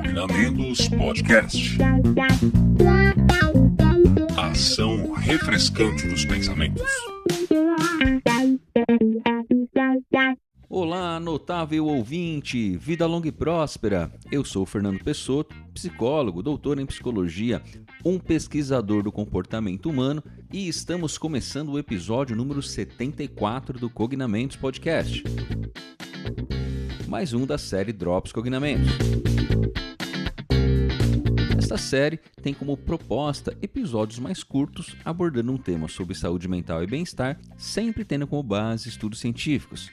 Cognamentos Podcast. Ação refrescante dos pensamentos. Olá, notável ouvinte, vida longa e próspera. Eu sou Fernando Pessotto, psicólogo, doutor em psicologia, um pesquisador do comportamento humano e estamos começando o episódio número 74 do Cognamentos Podcast. Mais um da série Drops Cognamentos. Esta série tem como proposta episódios mais curtos abordando um tema sobre saúde mental e bem-estar, sempre tendo como base estudos científicos.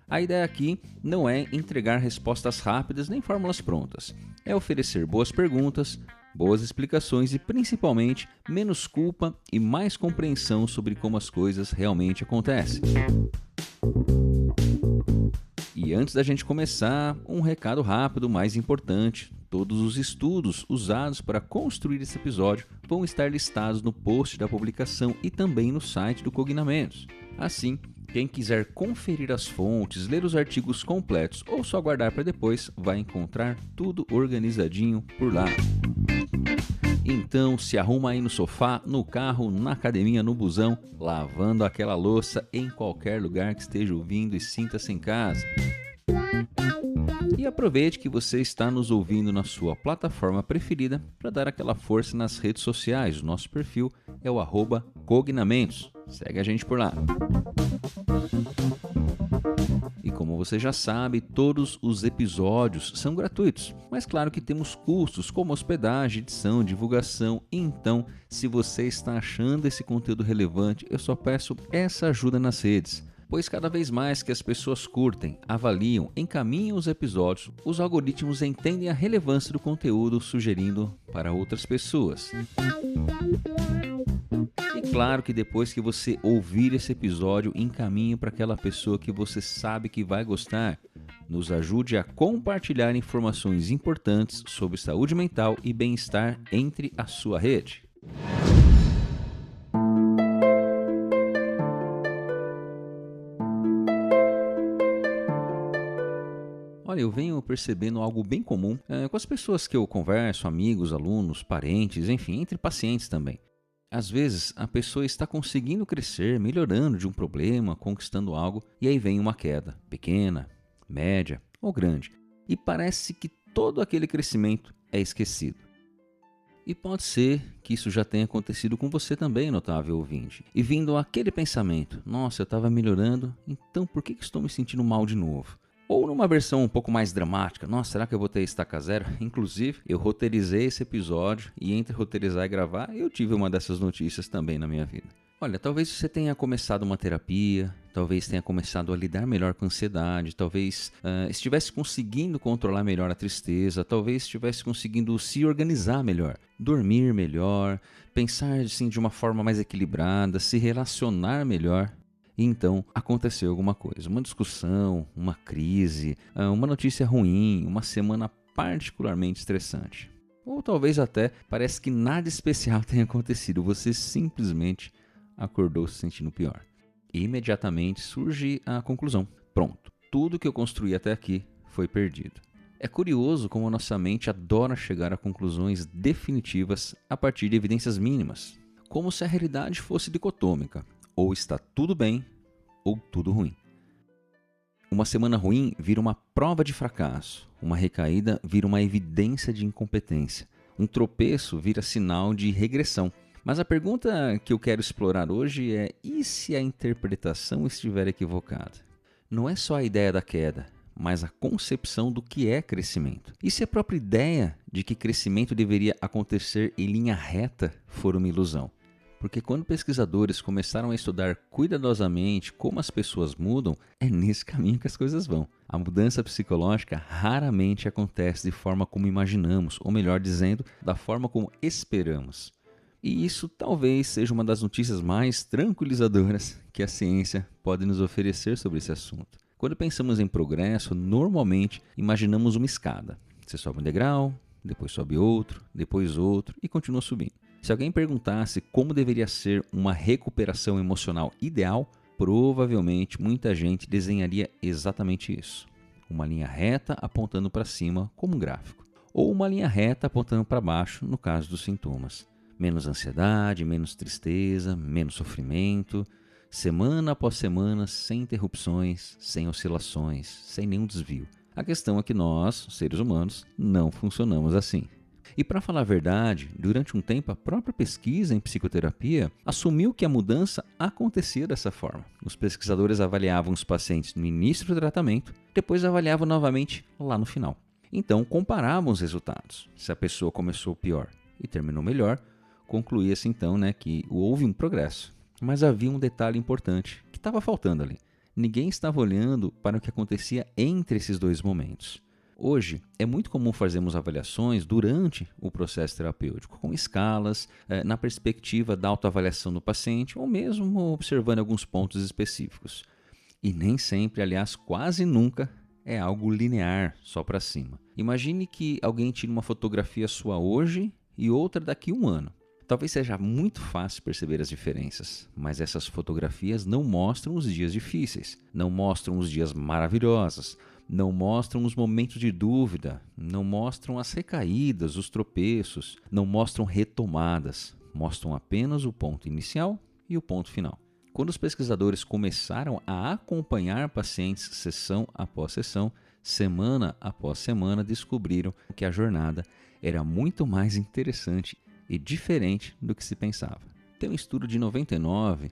A ideia aqui não é entregar respostas rápidas nem fórmulas prontas. É oferecer boas perguntas, boas explicações e, principalmente, menos culpa e mais compreensão sobre como as coisas realmente acontecem. E antes da gente começar, um recado rápido, mais importante. Todos os estudos usados para construir esse episódio vão estar listados no post da publicação e também no site do Cognamentos. Assim, quem quiser conferir as fontes, ler os artigos completos ou só guardar para depois, vai encontrar tudo organizadinho por lá. Então, se arruma aí no sofá, no carro, na academia, no busão, lavando aquela louça em qualquer lugar que esteja ouvindo e sinta-se em casa. E aproveite que você está nos ouvindo na sua plataforma preferida para dar aquela força nas redes sociais. O nosso perfil é o @cognamentos. Segue a gente por lá. E como você já sabe, todos os episódios são gratuitos, mas claro que temos custos como hospedagem, edição, divulgação. Então, se você está achando esse conteúdo relevante, eu só peço essa ajuda nas redes. Pois cada vez mais que as pessoas curtem, avaliam, encaminham os episódios, os algoritmos entendem a relevância do conteúdo, sugerindo para outras pessoas. E claro que depois que você ouvir esse episódio, encaminhe para aquela pessoa que você sabe que vai gostar. Nos ajude a compartilhar informações importantes sobre saúde mental e bem-estar entre a sua rede. Olha, eu venho percebendo algo bem comum com as pessoas que eu converso, amigos, alunos, parentes, enfim, entre pacientes também. Às vezes, a pessoa está conseguindo crescer, melhorando de um problema, conquistando algo, e aí vem uma queda, pequena, média ou grande, e parece que todo aquele crescimento é esquecido. E pode ser que isso já tenha acontecido com você também, notável ouvinte. E vindo aquele pensamento, nossa, eu estava melhorando, então por que estou me sentindo mal de novo? Ou numa versão um pouco mais dramática, nossa, será que eu vou ter estaca zero? Inclusive, eu roteirizei esse episódio e entre roteirizar e gravar, eu tive uma dessas notícias também na minha vida. Olha, talvez você tenha começado uma terapia, talvez tenha começado a lidar melhor com a ansiedade, talvez estivesse conseguindo controlar melhor a tristeza, talvez estivesse conseguindo se organizar melhor, dormir melhor, pensar assim, de uma forma mais equilibrada, se relacionar melhor. E então aconteceu alguma coisa, uma discussão, uma crise, uma notícia ruim, uma semana particularmente estressante. Ou talvez até parece que nada especial tenha acontecido, você simplesmente acordou se sentindo pior. E imediatamente surge a conclusão, pronto, tudo que eu construí até aqui foi perdido. É curioso como a nossa mente adora chegar a conclusões definitivas a partir de evidências mínimas, como se a realidade fosse dicotômica. Ou está tudo bem, ou tudo ruim. Uma semana ruim vira uma prova de fracasso. Uma recaída vira uma evidência de incompetência. Um tropeço vira sinal de regressão. Mas a pergunta que eu quero explorar hoje é: e se a interpretação estiver equivocada? Não é só a ideia da queda, mas a concepção do que é crescimento. E se a própria ideia de que crescimento deveria acontecer em linha reta for uma ilusão? Porque quando pesquisadores começaram a estudar cuidadosamente como as pessoas mudam, é nesse caminho que as coisas vão. A mudança psicológica raramente acontece de forma como imaginamos, ou melhor dizendo, da forma como esperamos. E isso talvez seja uma das notícias mais tranquilizadoras que a ciência pode nos oferecer sobre esse assunto. Quando pensamos em progresso, normalmente imaginamos uma escada. Você sobe um degrau, depois sobe outro e continua subindo. Se alguém perguntasse como deveria ser uma recuperação emocional ideal, provavelmente muita gente desenharia exatamente isso. Uma linha reta apontando para cima como um gráfico, ou uma linha reta apontando para baixo no caso dos sintomas. Menos ansiedade, menos tristeza, menos sofrimento, semana após semana, sem interrupções, sem oscilações, sem nenhum desvio. A questão é que nós, seres humanos, não funcionamos assim. E para falar a verdade, durante um tempo a própria pesquisa em psicoterapia assumiu que a mudança acontecia dessa forma. Os pesquisadores avaliavam os pacientes no início do tratamento, depois avaliavam novamente lá no final. Então comparavam os resultados. Se a pessoa começou pior e terminou melhor, concluía-se então que houve um progresso. Mas havia um detalhe importante que estava faltando ali. Ninguém estava olhando para o que acontecia entre esses dois momentos. Hoje, é muito comum fazermos avaliações durante o processo terapêutico, com escalas, na perspectiva da autoavaliação do paciente, ou mesmo observando alguns pontos específicos. E nem sempre, aliás, quase nunca, é algo linear, só para cima. Imagine que alguém tire uma fotografia sua hoje e outra daqui a um ano. Talvez seja muito fácil perceber as diferenças, mas essas fotografias não mostram os dias difíceis, não mostram os dias maravilhosos, não mostram os momentos de dúvida, não mostram as recaídas, os tropeços, não mostram retomadas, mostram apenas o ponto inicial e o ponto final. Quando os pesquisadores começaram a acompanhar pacientes sessão após sessão, semana após semana, descobriram que a jornada era muito mais interessante e diferente do que se pensava. Tem um estudo de 99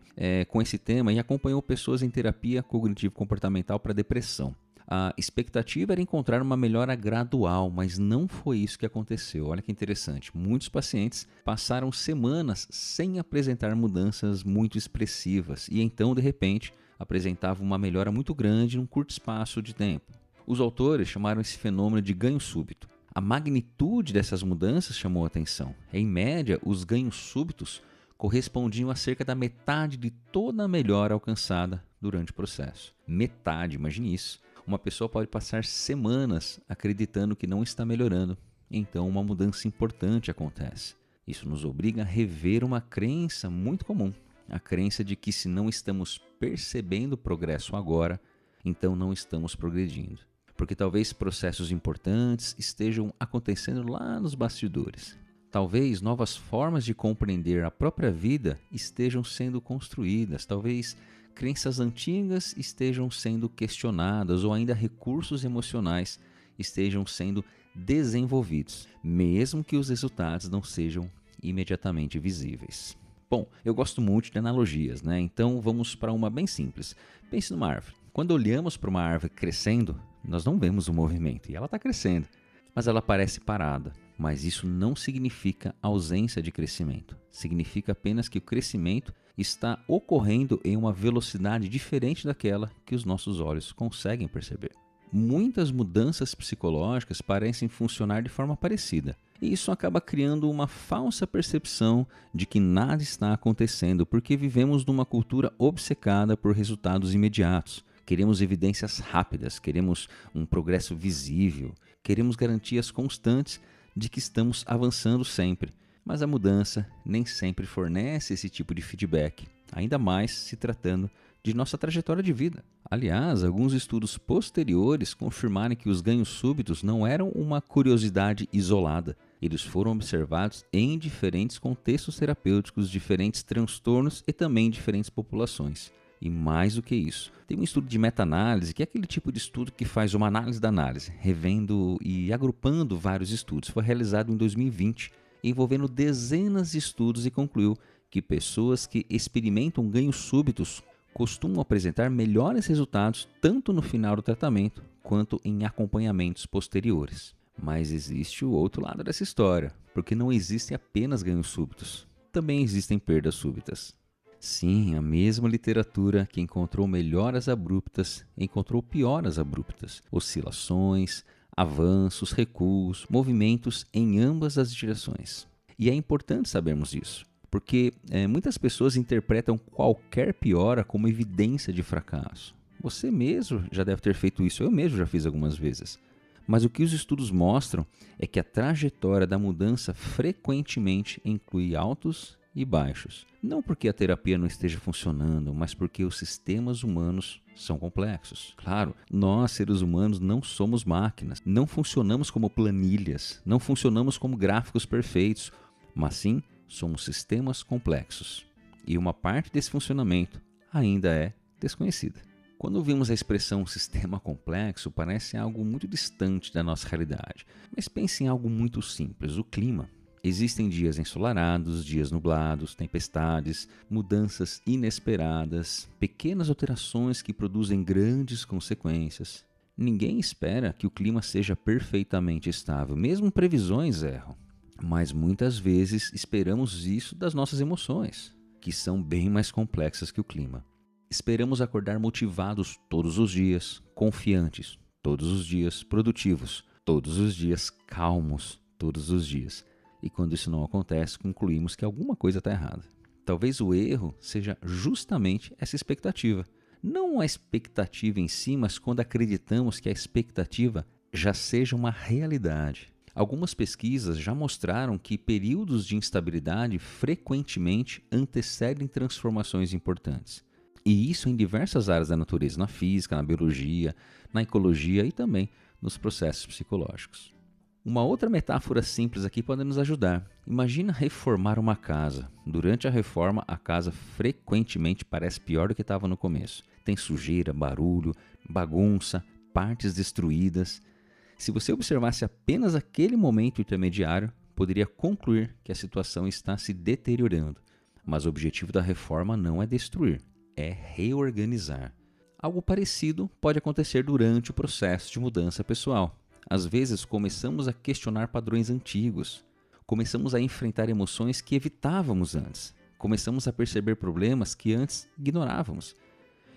com esse tema e acompanhou pessoas em terapia cognitivo-comportamental para depressão. A expectativa era encontrar uma melhora gradual, mas não foi isso que aconteceu. Olha que interessante. Muitos pacientes passaram semanas sem apresentar mudanças muito expressivas e então, de repente, apresentavam uma melhora muito grande num curto espaço de tempo. Os autores chamaram esse fenômeno de ganho súbito. A magnitude dessas mudanças chamou a atenção. Em média, os ganhos súbitos correspondiam a cerca da metade de toda a melhora alcançada durante o processo. Metade, imagine isso. Uma pessoa pode passar semanas acreditando que não está melhorando, então uma mudança importante acontece. Isso nos obriga a rever uma crença muito comum, a crença de que se não estamos percebendo o progresso agora, então não estamos progredindo. Porque talvez processos importantes estejam acontecendo lá nos bastidores. Talvez novas formas de compreender a própria vida estejam sendo construídas, talvez crenças antigas estejam sendo questionadas ou ainda recursos emocionais estejam sendo desenvolvidos, mesmo que os resultados não sejam imediatamente visíveis. Bom, eu gosto muito de analogias, Então vamos para uma bem simples. Pense numa árvore. Quando olhamos para uma árvore crescendo, nós não vemos o movimento e ela está crescendo, mas ela parece parada. Mas isso não significa ausência de crescimento. Significa apenas que o crescimento está ocorrendo em uma velocidade diferente daquela que os nossos olhos conseguem perceber. Muitas mudanças psicológicas parecem funcionar de forma parecida. E isso acaba criando uma falsa percepção de que nada está acontecendo, porque vivemos numa cultura obcecada por resultados imediatos. Queremos evidências rápidas, queremos um progresso visível, queremos garantias constantes de que estamos avançando sempre. Mas a mudança nem sempre fornece esse tipo de feedback, ainda mais se tratando de nossa trajetória de vida. Aliás, alguns estudos posteriores confirmaram que os ganhos súbitos não eram uma curiosidade isolada. Eles foram observados em diferentes contextos terapêuticos, diferentes transtornos e também em diferentes populações. E mais do que isso, tem um estudo de meta-análise, que é aquele tipo de estudo que faz uma análise da análise, revendo e agrupando vários estudos. Foi realizado em 2020, envolvendo dezenas de estudos e concluiu que pessoas que experimentam ganhos súbitos costumam apresentar melhores resultados tanto no final do tratamento quanto em acompanhamentos posteriores. Mas existe o outro lado dessa história, porque não existem apenas ganhos súbitos, também existem perdas súbitas. Sim, a mesma literatura que encontrou melhoras abruptas encontrou pioras abruptas, oscilações, avanços, recuos, movimentos em ambas as direções. E é importante sabermos isso, porque muitas pessoas interpretam qualquer piora como evidência de fracasso. Você mesmo já deve ter feito isso, eu mesmo já fiz algumas vezes. Mas o que os estudos mostram é que a trajetória da mudança frequentemente inclui altos e baixos. Não porque a terapia não esteja funcionando, mas porque os sistemas humanos são complexos. Claro, nós, seres humanos, não somos máquinas, não funcionamos como planilhas, não funcionamos como gráficos perfeitos, mas sim somos sistemas complexos. E uma parte desse funcionamento ainda é desconhecida. Quando ouvimos a expressão sistema complexo, parece algo muito distante da nossa realidade. Mas pense em algo muito simples, o clima. Existem dias ensolarados, dias nublados, tempestades, mudanças inesperadas, pequenas alterações que produzem grandes consequências. Ninguém espera que o clima seja perfeitamente estável, mesmo previsões erram. Mas muitas vezes esperamos isso das nossas emoções, que são bem mais complexas que o clima. Esperamos acordar motivados todos os dias, confiantes todos os dias, produtivos todos os dias, calmos todos os dias. E quando isso não acontece, concluímos que alguma coisa está errada. Talvez o erro seja justamente essa expectativa. Não a expectativa em si, mas quando acreditamos que a expectativa já seja uma realidade. Algumas pesquisas já mostraram que períodos de instabilidade frequentemente antecedem transformações importantes. E isso em diversas áreas da natureza, na física, na biologia, na ecologia e também nos processos psicológicos. Uma outra metáfora simples aqui pode nos ajudar. Imagina reformar uma casa. Durante a reforma, a casa frequentemente parece pior do que estava no começo. Tem sujeira, barulho, bagunça, partes destruídas. Se você observasse apenas aquele momento intermediário, poderia concluir que a situação está se deteriorando. Mas o objetivo da reforma não é destruir, é reorganizar. Algo parecido pode acontecer durante o processo de mudança pessoal. Às vezes, começamos a questionar padrões antigos. Começamos a enfrentar emoções que evitávamos antes. Começamos a perceber problemas que antes ignorávamos.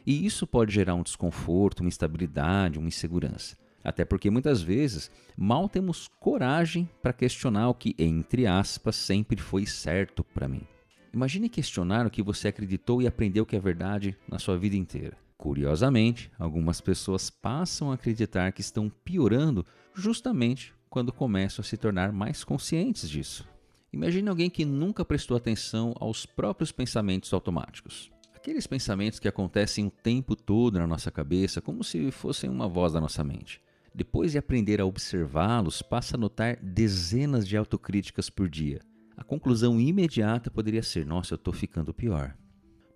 E isso pode gerar um desconforto, uma instabilidade, uma insegurança. Até porque, muitas vezes, mal temos coragem para questionar o que, entre aspas, sempre foi certo para mim. Imagine questionar o que você acreditou e aprendeu que é verdade na sua vida inteira. Curiosamente, algumas pessoas passam a acreditar que estão piorando justamente quando começam a se tornar mais conscientes disso. Imagine alguém que nunca prestou atenção aos próprios pensamentos automáticos. Aqueles pensamentos que acontecem o tempo todo na nossa cabeça, como se fossem uma voz da nossa mente. Depois de aprender a observá-los, passa a notar dezenas de autocríticas por dia. A conclusão imediata poderia ser: nossa, eu estou ficando pior.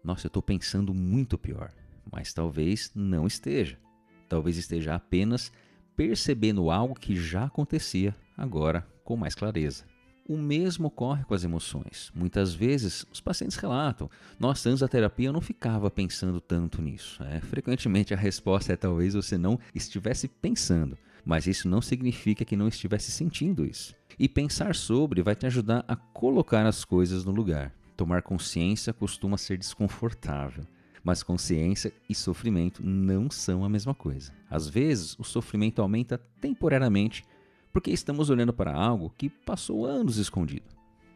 Nossa, eu estou pensando muito pior. Mas talvez não esteja. Talvez esteja apenas percebendo algo que já acontecia, agora com mais clareza. O mesmo ocorre com as emoções. Muitas vezes os pacientes relatam: nossa, antes da terapia eu não ficava pensando tanto nisso. Frequentemente a resposta é: talvez você não estivesse pensando, mas isso não significa que não estivesse sentindo isso. E pensar sobre vai te ajudar a colocar as coisas no lugar. Tomar consciência costuma ser desconfortável. Mas consciência e sofrimento não são a mesma coisa. Às vezes, o sofrimento aumenta temporariamente porque estamos olhando para algo que passou anos escondido.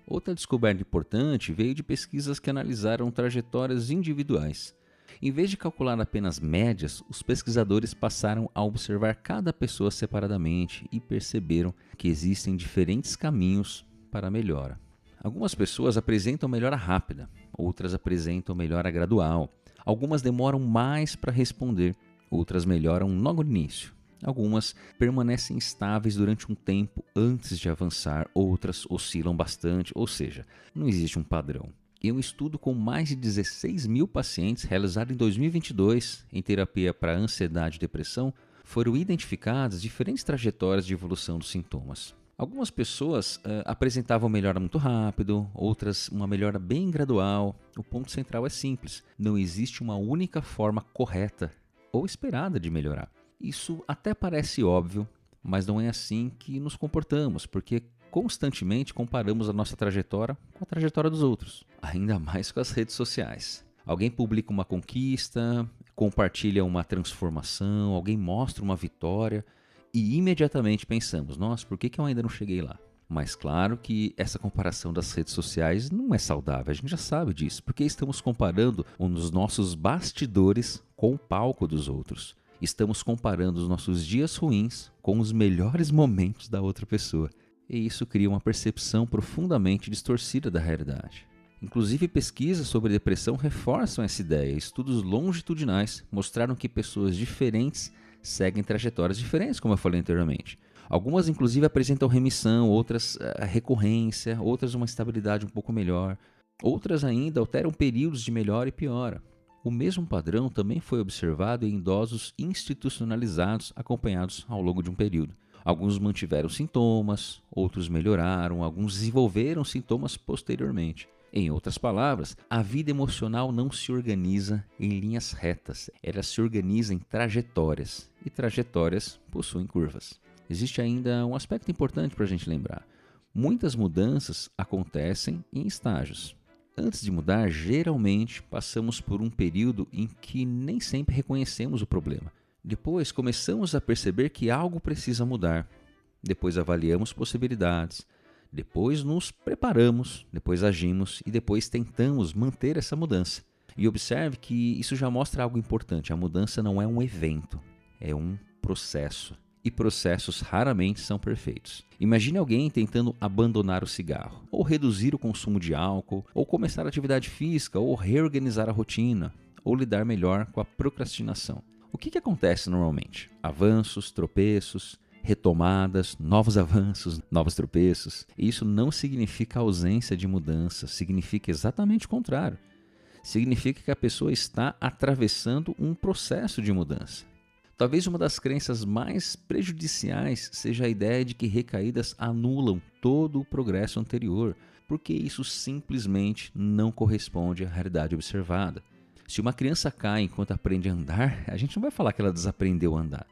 Outra descoberta importante veio de pesquisas que analisaram trajetórias individuais. Em vez de calcular apenas médias, os pesquisadores passaram a observar cada pessoa separadamente e perceberam que existem diferentes caminhos para a melhora. Algumas pessoas apresentam melhora rápida, outras apresentam melhora gradual. Algumas demoram mais para responder, outras melhoram logo no início. Algumas permanecem estáveis durante um tempo antes de avançar, outras oscilam bastante, ou seja, não existe um padrão. Em um estudo com mais de 16 mil pacientes realizado em 2022 em terapia para ansiedade e depressão, foram identificadas diferentes trajetórias de evolução dos sintomas. Algumas pessoas apresentavam melhora muito rápido, outras uma melhora bem gradual. O ponto central é simples: não existe uma única forma correta ou esperada de melhorar. Isso até parece óbvio, mas não é assim que nos comportamos, porque constantemente comparamos a nossa trajetória com a trajetória dos outros, ainda mais com as redes sociais. Alguém publica uma conquista, compartilha uma transformação, alguém mostra uma vitória e imediatamente pensamos: nossa, por que eu ainda não cheguei lá? Mas claro que essa comparação das redes sociais não é saudável, a gente já sabe disso, porque estamos comparando os nossos bastidores com o palco dos outros. Estamos comparando os nossos dias ruins com os melhores momentos da outra pessoa. E isso cria uma percepção profundamente distorcida da realidade. Inclusive, pesquisas sobre depressão reforçam essa ideia. Estudos longitudinais mostraram que pessoas diferentes seguem trajetórias diferentes, como eu falei anteriormente. Algumas, inclusive, apresentam remissão, outras recorrência, outras uma estabilidade um pouco melhor. Outras ainda alteram períodos de melhora e piora. O mesmo padrão também foi observado em idosos institucionalizados acompanhados ao longo de um período. Alguns mantiveram sintomas, outros melhoraram, alguns desenvolveram sintomas posteriormente. Em outras palavras, a vida emocional não se organiza em linhas retas, ela se organiza em trajetórias, e trajetórias possuem curvas. Existe ainda um aspecto importante para a gente lembrar. Muitas mudanças acontecem em estágios. Antes de mudar, geralmente passamos por um período em que nem sempre reconhecemos o problema. Depois começamos a perceber que algo precisa mudar. Depois avaliamos possibilidades. Depois nos preparamos, depois agimos e depois tentamos manter essa mudança. E observe que isso já mostra algo importante. A mudança não é um evento, é um processo. E processos raramente são perfeitos. Imagine alguém tentando abandonar o cigarro, ou reduzir o consumo de álcool, ou começar a atividade física, ou reorganizar a rotina, ou lidar melhor com a procrastinação. O que acontece normalmente? Avanços, tropeços, retomadas, novos avanços, novos tropeços. E isso não significa ausência de mudança, significa exatamente o contrário. Significa que a pessoa está atravessando um processo de mudança. Talvez uma das crenças mais prejudiciais seja a ideia de que recaídas anulam todo o progresso anterior, porque isso simplesmente não corresponde à realidade observada. Se uma criança cai enquanto aprende a andar, a gente não vai falar que ela desaprendeu a andar.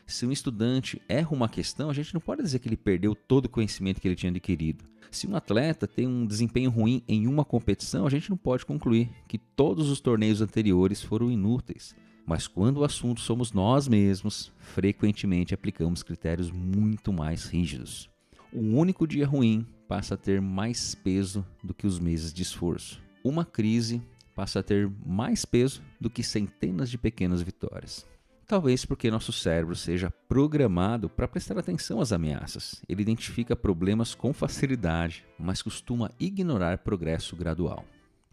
Se um estudante erra uma questão, a gente não pode dizer que ele perdeu todo o conhecimento que ele tinha adquirido. Se um atleta tem um desempenho ruim em uma competição, a gente não pode concluir que todos os torneios anteriores foram inúteis. Mas quando o assunto somos nós mesmos, frequentemente aplicamos critérios muito mais rígidos. Um único dia ruim passa a ter mais peso do que os meses de esforço. Uma crise passa a ter mais peso do que centenas de pequenas vitórias. Talvez porque nosso cérebro seja programado para prestar atenção às ameaças. Ele identifica problemas com facilidade, mas costuma ignorar progresso gradual.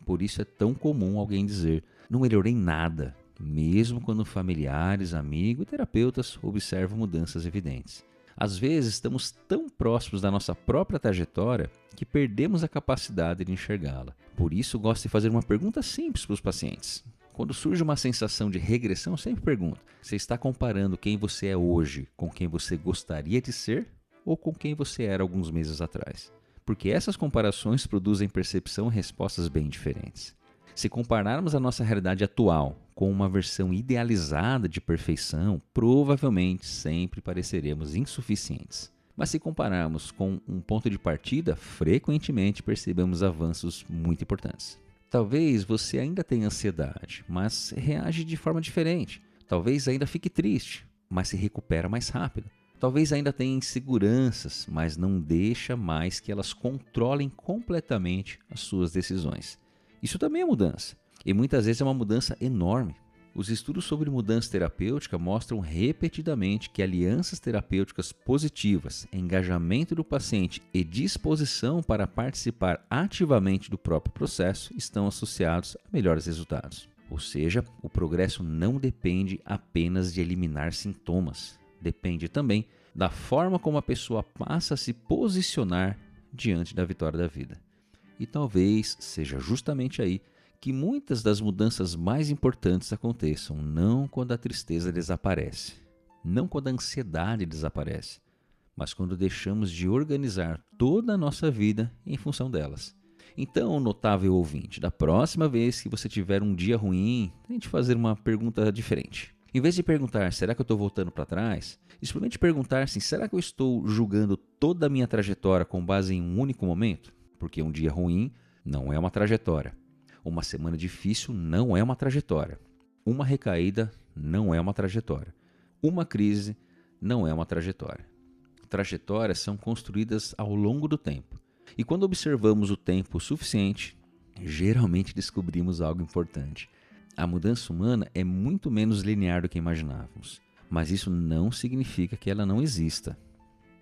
Por isso é tão comum alguém dizer, não melhorei nada, mesmo quando familiares, amigos e terapeutas observam mudanças evidentes. Às vezes estamos tão próximos da nossa própria trajetória que perdemos a capacidade de enxergá-la. Por isso gosto de fazer uma pergunta simples para os pacientes. Quando surge uma sensação de regressão, eu sempre pergunto, você está comparando quem você é hoje com quem você gostaria de ser ou com quem você era alguns meses atrás? Porque essas comparações produzem percepção e respostas bem diferentes. Se compararmos a nossa realidade atual com uma versão idealizada de perfeição, provavelmente sempre pareceremos insuficientes. Mas se compararmos com um ponto de partida, frequentemente percebemos avanços muito importantes. Talvez você ainda tenha ansiedade, mas reage de forma diferente. Talvez ainda fique triste, mas se recupera mais rápido. Talvez ainda tenha inseguranças, mas não deixa mais que elas controlem completamente as suas decisões. Isso também é mudança, e muitas vezes é uma mudança enorme. Os estudos sobre mudança terapêutica mostram repetidamente que alianças terapêuticas positivas, engajamento do paciente e disposição para participar ativamente do próprio processo estão associados a melhores resultados. Ou seja, o progresso não depende apenas de eliminar sintomas, depende também da forma como a pessoa passa a se posicionar diante da vitória da vida. E talvez seja justamente aí que muitas das mudanças mais importantes aconteçam, não quando a tristeza desaparece, não quando a ansiedade desaparece, mas quando deixamos de organizar toda a nossa vida em função delas. Então, notável ouvinte, da próxima vez que você tiver um dia ruim, tente fazer uma pergunta diferente. Em vez de perguntar, será que eu estou voltando para trás? Experimente perguntar assim, será que eu estou julgando toda a minha trajetória com base em um único momento? Porque um dia ruim não é uma trajetória. Uma semana difícil não é uma trajetória. Uma recaída não é uma trajetória. Uma crise não é uma trajetória. Trajetórias são construídas ao longo do tempo. E quando observamos o tempo suficiente, geralmente descobrimos algo importante. A mudança humana é muito menos linear do que imaginávamos. Mas isso não significa que ela não exista.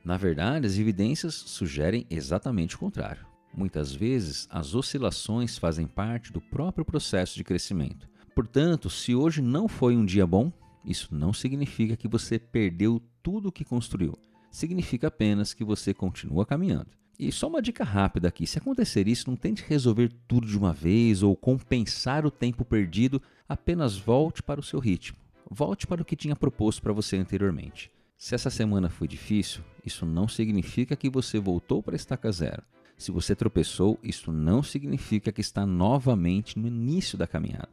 Na verdade, as evidências sugerem exatamente o contrário. Muitas vezes, as oscilações fazem parte do próprio processo de crescimento. Portanto, se hoje não foi um dia bom, isso não significa que você perdeu tudo o que construiu. Significa apenas que você continua caminhando. E só uma dica rápida aqui: se acontecer isso, não tente resolver tudo de uma vez ou compensar o tempo perdido, apenas volte para o seu ritmo. Volte para o que tinha proposto para você anteriormente. Se essa semana foi difícil, isso não significa que você voltou para a estaca zero. Se você tropeçou, isso não significa que está novamente no início da caminhada.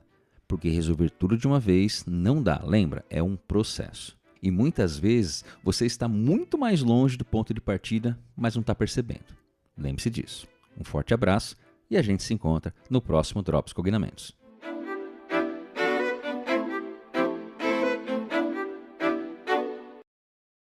Porque resolver tudo de uma vez não dá, lembra? É um processo. E muitas vezes você está muito mais longe do ponto de partida, mas não está percebendo. Lembre-se disso. Um forte abraço e a gente se encontra no próximo Drops Cognamentos.